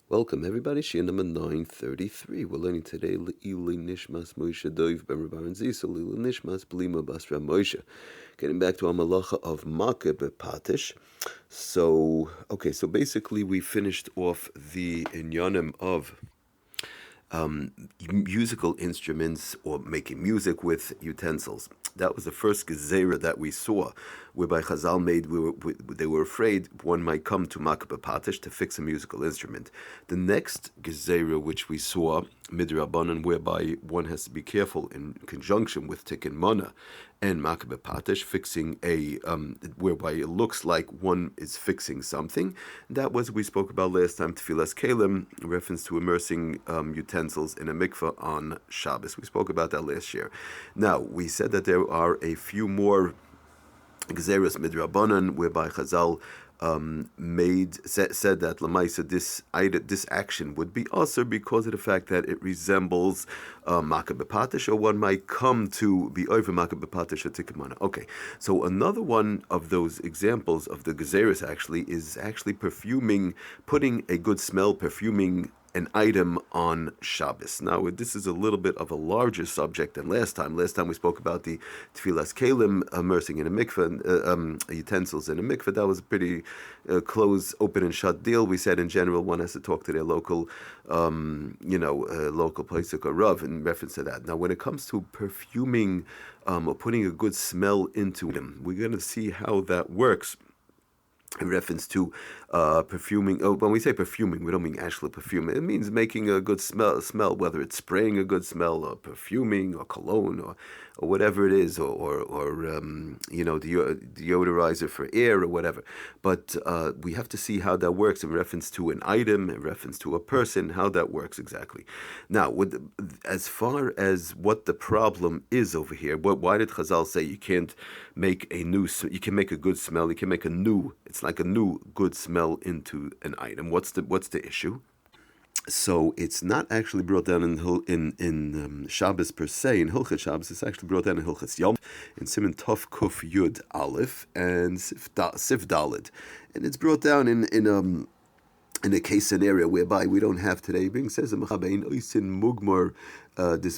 Welcome everybody, Shir number 933. We're learning today Le'ilui Nishmas Moshe Dov Ben Rabban Zisa Le'ilui Nishmas Blima Basra Moshe. Getting back to our malacha of MAKEH B'PATISH. So basically we finished off the inyanim of musical instruments or making music with utensils. That was the first gezerah that we saw, whereby Chazal they were afraid one might come to MAKEH B'PATISH to fix a musical instrument. The next gezerah which we saw, midrabanan, whereby one has to be careful in conjunction with tikkun mana and MAKEH B'PATISH, fixing whereby it looks like one is fixing something. That was, we spoke about last time, tefilas kelim, reference to immersing utensils in a mikveh on Shabbos. We spoke about that last year. Now, we said that there are a few more Gezeres midrabanan, whereby Chazal said that Lamaisa this action would be also because of the fact that it resembles MAKEH B'PATISH, or one might come to be over MAKEH B'PATISH or tikkun mana. Okay, so another one of those examples of the Gezeres is perfuming, putting a good smell, perfuming an item on Shabbos. Now, this is a little bit of a larger subject than last time. Last time we spoke about the tefilas kelim, immersing in a mikveh, utensils in a mikveh. That was a pretty close, open and shut deal. We said in general one has to talk to their local, local place or rav in reference to that. Now, when it comes to perfuming or putting a good smell into them, we're going to see how that works. In reference to perfuming. When we say perfuming, we don't mean actually perfuming. It means making a good smell, whether it's spraying a good smell, or perfuming, or cologne, or whatever it is, or deodorizer for air, or whatever. But we have to see how that works in reference to an item, in reference to a person, how that works exactly. Now, as far as what the problem is over here, why did Chazal say you can't make you can make a good smell, you can make it's like a new good smell into an item. What's the issue? So it's not actually brought down in Shabbos per se, in HILCHOS Shabbos. It's actually brought down in HILCHOS Yom, in Siman Tov Kuf Yud Aleph and Sif Daled, and it's brought down in a case scenario whereby we don't have today. Being says this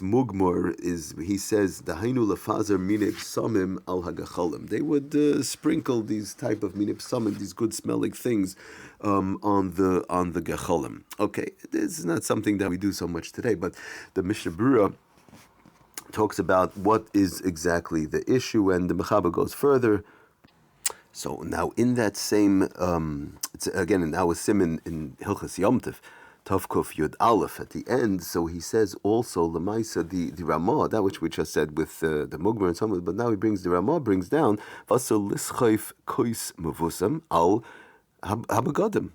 mugmor is, he says, the hainu lefazer minib samim al hagachalim. They would sprinkle these type of minib samim, these good smelling things, on the gechalim. Okay, this is not something that we do so much today, but the Mishnah Berurah talks about what is exactly the issue, and the Mechaber goes further. So now in that same, it's again in our siman in Hilchos Yom Tov, Tavkuf Yud Aleph at the end. So he says also Lamaisa the Ramah, that which we just said with the Mugmer and some, but now the Ramah brings down Vaso Lischayf Kois Mavusam al Habagadim.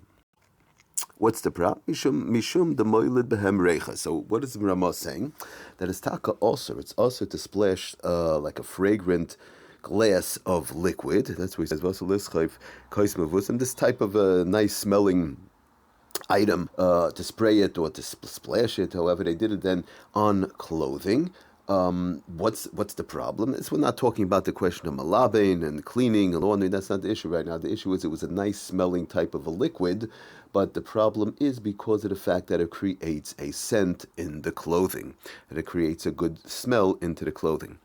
What's the problem? Mishum the moilid behem recha. So what is the Ramah saying? That is taka also. It's also to splash like a fragrant glass of liquid. That's what he says. This type of a nice smelling item to spray it or to splash it, however they did it then on clothing. What's the problem? We're not talking about the question of malabain and cleaning and laundry. That's not the issue right now. The issue is it was a nice smelling type of a liquid, but the problem is because of the fact that it creates a scent in the clothing, and it creates a good smell into the clothing.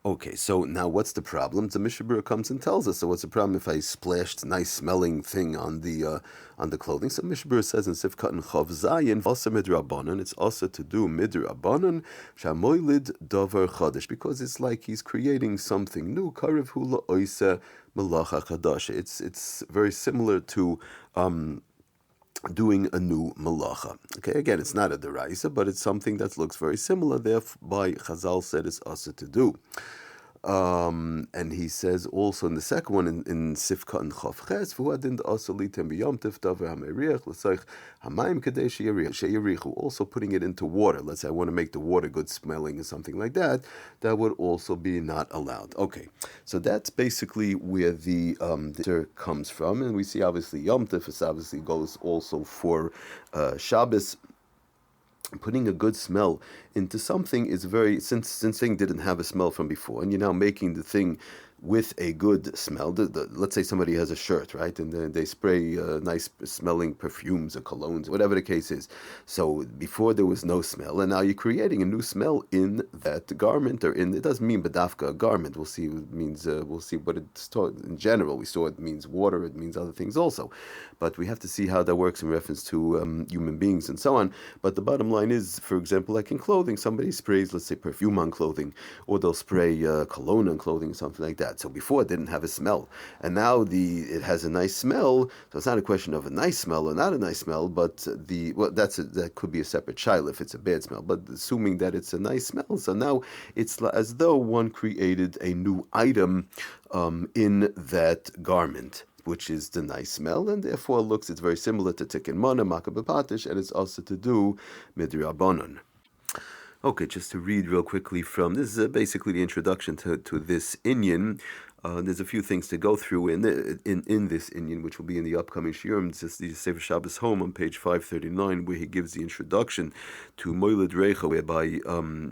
Okay, so now what's the problem? The Mishnah Berurah comes and tells us. So what's the problem if I splashed a nice smelling thing on the clothing? So Mishnah Berurah says in Sifkat and Chav Zayin, also midrabanan. It's also to do midrabanan shamoilid davar chadash, because it's like he's creating something new. Karev hula oisa malacha chadash. It's very similar to doing a new malacha. Okay, again, it's not a deraisa, but it's something that looks very similar. Thereby, Chazal said it's also to do. And he says also in the second one in Sifka and Chav Ches, v'huadin also litem b'yomtiv davar hameriach l'soich hamayim kadei sheyarichu. Also putting it into water. Let's say I want to make the water good smelling or something like that. That would also be not allowed. Okay, so that's basically where the comes from, and we see obviously Yom Tov. This obviously goes also for Shabbos. Putting a good smell into something is since thing didn't have a smell from before, and you're now making the thing with a good smell. Let's say somebody has a shirt, right, and they spray nice smelling perfumes or colognes, whatever the case is. So before there was no smell, and now you're creating a new smell in that garment, or in, it doesn't mean badafka a garment. We'll see. It means we'll see what it's taught in general. We saw it means water. It means other things also, but we have to see how that works in reference to human beings and so on. But the bottom line is, for example, like in clothing, somebody sprays, let's say, perfume on clothing, or they'll spray cologne on clothing, or something like that. So before it didn't have a smell, and now it has a nice smell. So it's not a question of a nice smell or not a nice smell, but that could be a separate shaila if it's a bad smell. But assuming that it's a nice smell, so now it's as though one created a new item in that garment, which is the nice smell, and therefore it's very similar to tikkun mana, MAKEH B'PATIsh, and it's also to do midrabanan. Okay, just to read real quickly from, this is basically the introduction to this inyan. There's a few things to go through in this inyan, which will be in the upcoming shiurim. It's just the Sefer Shabbos Home on page 539, where he gives the introduction to Moiled Reicha, whereby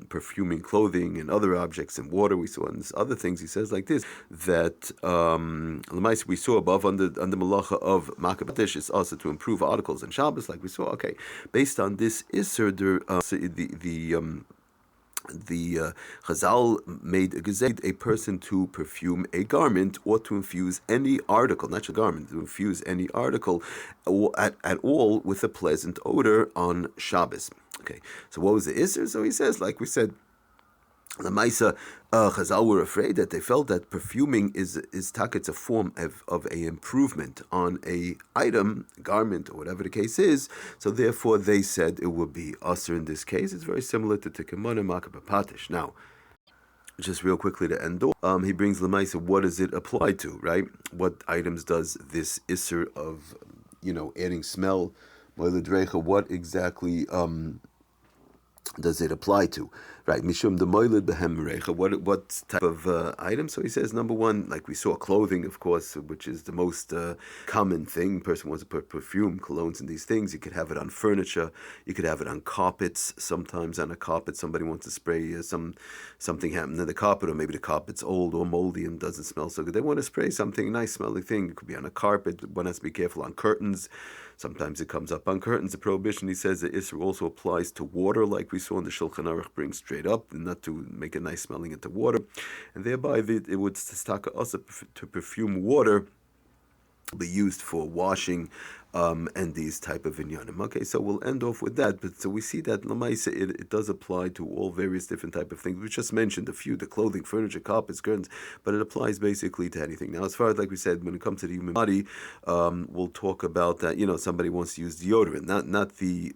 perfuming clothing and other objects and water. We saw and other things. He says like this, that Lemais we saw above under Malacha of MAKEH B'PATIsh is also to improve articles and Shabbos, like we saw. Okay, based on this Isser, the Chazal made a person to perfume a garment or to infuse any article, not just a garment, to infuse any article at all with a pleasant odor on Shabbos. Okay, so what was the Isser? So he says, like we said, the Maisa Chazal were afraid that they felt that perfuming is a form of a improvement on a item, garment, or whatever the case is. So therefore they said it would be usher in this case. It's very similar to tikkun mana, MAKEH B'PATIsh. Now, just real quickly to end off, he brings Lemaisa, what does it apply to, right? What items does this isser of, adding smell, what exactly does it apply to? Right, Mishum the Moiled Behem Recha. What type of item? So he says, number one, like we saw, clothing, of course, which is the most common thing. Person wants to put perfume, colognes, and these things. You could have it on furniture. You could have it on carpets. Sometimes on a carpet, somebody wants to spray something happened to the carpet, or maybe the carpet's old or moldy and doesn't smell so good. They want to spray something, nice smelling thing. It could be on a carpet. One has to be careful on curtains. Sometimes it comes up on curtains. The prohibition, he says, the Isra also applies to water, like we saw in the Shulchan Aruch, brings straight up, and not to make a nice smelling into water. And thereby it would staka also to perfume water, be used for washing and these type of inyanim. Okay, so we'll end off with that. But so we see that Lamaisa, it does apply to all various different type of things. We just mentioned a few: the clothing, furniture, carpets, curtains, but it applies basically to anything. Now, as far as, like we said, when it comes to the human body, we'll talk about that. Somebody wants to use deodorant, not the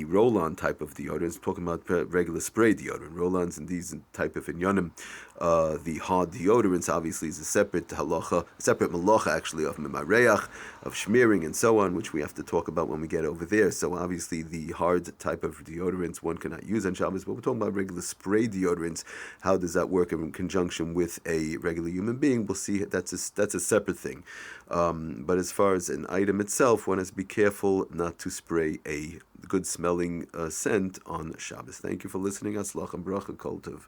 roll-on type of deodorants. Talking about regular spray deodorant, roll-ons and these type of inyanim. The hard deodorants obviously is a separate malacha actually of mimareach, of smearing and so on, which we have to talk about when we get over there. So obviously the hard type of deodorants one cannot use on Shabbos, but we're talking about regular spray deodorants. How does that work in conjunction with a regular human being? We'll see. That's a separate thing. But as far as an item itself, one has to be careful not to spray a good smelling scent on Shabbos. Thank you for listening. Aslach and bracha kol tov.